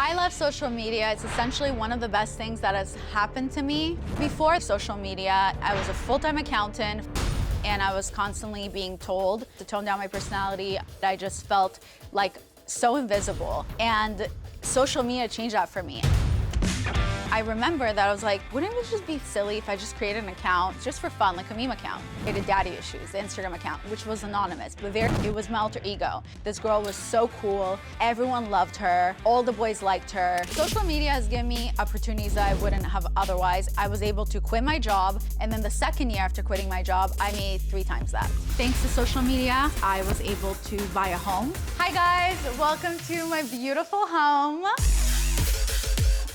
I love social media. It's essentially one of the best things that has happened to me. Before social media, I was a full-time accountant and I was constantly being told to tone down my personality. I just felt like so invisible, and social media changed that for me. I remember that I was like, wouldn't it just be silly if I just created an account just for fun, like a meme account? I created Daddy Issues, the Instagram account, which was anonymous, but it was my alter ego. This girl was so cool. Everyone loved her. All the boys liked her. Social media has given me opportunities that I wouldn't have otherwise. I was able to quit my job, and then the second year after quitting my job, I made 3 times that. Thanks to social media, I was able to buy a home. Hi guys, welcome to my beautiful home.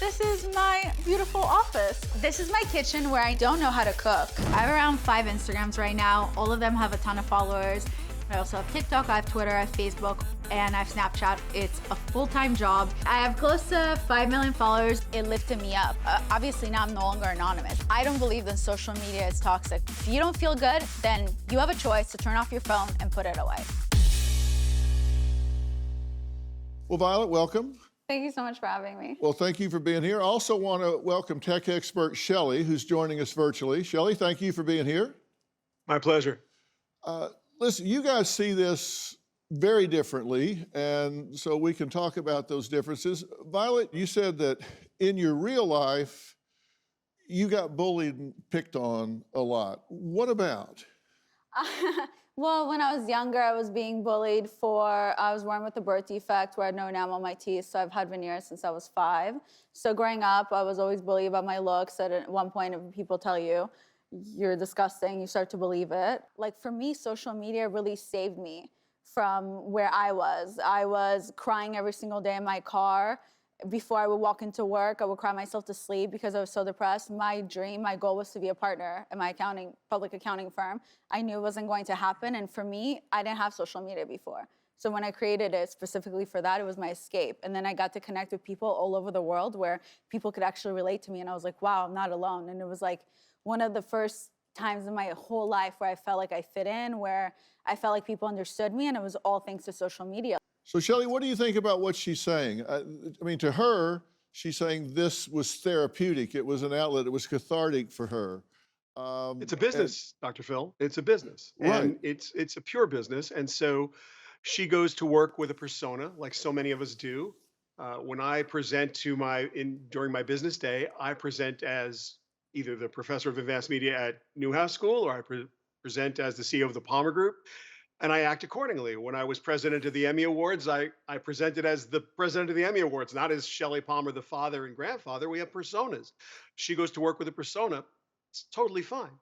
This is my beautiful office. This is my kitchen where I don't know how to cook. I have around 5 Instagrams right now. All of them have a ton of followers. I also have TikTok, I have Twitter, I have Facebook, and I have Snapchat. It's a full-time job. I have close to 5 million followers. It lifted me up. Obviously now I'm no longer anonymous. I don't believe that social media is toxic. If you don't feel good, then you have a choice to turn off your phone and put it away. Well, Violet, welcome. Thank you so much for having me. Well, thank you for being here. I also want to welcome tech expert Shelley, who's joining us virtually. Shelley, thank you for being here. My pleasure. Listen, you guys see this very differently, and so we can talk about those differences. Violet, you said that in your real life, you got bullied and picked on a lot. What about? Well, when I was younger, I was being bullied I was born with a birth defect where I had no enamel on my teeth, so I've had veneers since I was 5. So growing up, I was always bullied about my looks. At one point, if people tell you, you're disgusting, you start to believe it. Like for me, social media really saved me from where I was. I was crying every single day in my car. Before I would walk into work, I would cry myself to sleep because I was so depressed. My goal was to be a partner in my public accounting firm. I knew it wasn't going to happen, and for me, I didn't have social media before. So when I created it specifically for that, it was my escape. And then I got to connect with people all over the world where people could actually relate to me, and I was like, wow, I'm not alone. And it was like one of the first times in my whole life where I felt like I fit in, where I felt like people understood me, and it was all thanks to social media. So, Shelley, what do you think about what she's saying? I mean, to her, she's saying this was therapeutic. It was an outlet. It was cathartic for her. It's a business, Dr. Phil. It's a business. Right. And it's a pure business. And so she goes to work with a persona, like so many of us do. When I present during my business day, I present as either the professor of advanced media at Newhouse School, or I present as the CEO of the Palmer Group. And I act accordingly. When I was president of the Emmy Awards, I presented as the president of the Emmy Awards, not as Shelley Palmer, the father and grandfather. We have personas. She goes to work with a persona. It's totally fine.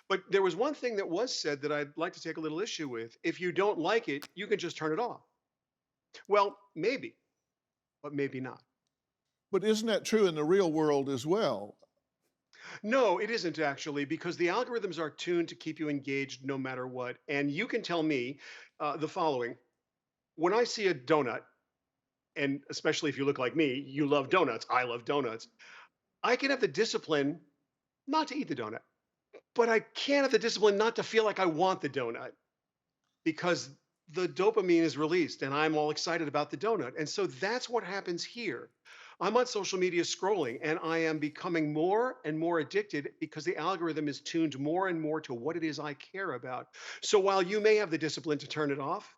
But there was one thing that was said that I'd like to take a little issue with. If you don't like it, you can just turn it off. Well, maybe, but maybe not. But isn't that true in the real world as well? No, it isn't actually, because the algorithms are tuned to keep you engaged no matter what. And you can tell me the following. When I see a donut, and especially if you look like me, you love donuts, I love donuts, I can have the discipline not to eat the donut, but I can't have the discipline not to feel like I want the donut, because the dopamine is released and I'm all excited about the donut. And so that's what happens here. I'm on social media scrolling, and I am becoming more and more addicted because the algorithm is tuned more and more to what it is I care about. So while you may have the discipline to turn it off,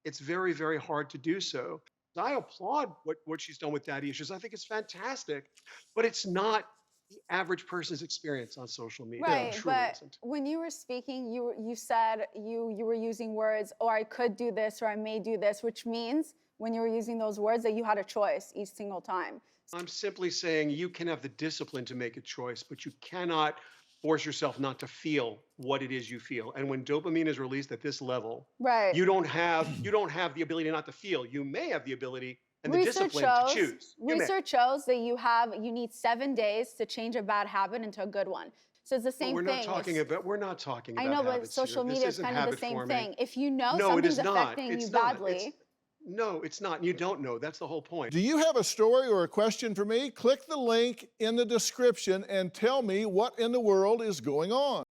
it's very, very hard to do so. I applaud what she's done with Daddy Issues. I think it's fantastic, but it's not the average person's experience on social media. Right, It truly but isn't. when you were speaking, you said you were using words, or I could do this, or I may do this, which means when you were using those words that you had a choice each single time. I'm simply saying you can have the discipline to make a choice, but you cannot force yourself not to feel what it is you feel. And when dopamine is released at this level, Right. you don't have the ability not to feel. You may have the ability and the discipline to choose. Research shows that you need 7 days to change a bad habit into a good one. So it's the same We're thing. not talking about I know, but habits social here. media This is isn't kind of the habit same forming. thing. If you know No, it something's is not. affecting It's you not. badly. No, it's not. You don't know. That's the whole point. Do you have a story or a question for me? Click the link in the description and tell me what in the world is going on.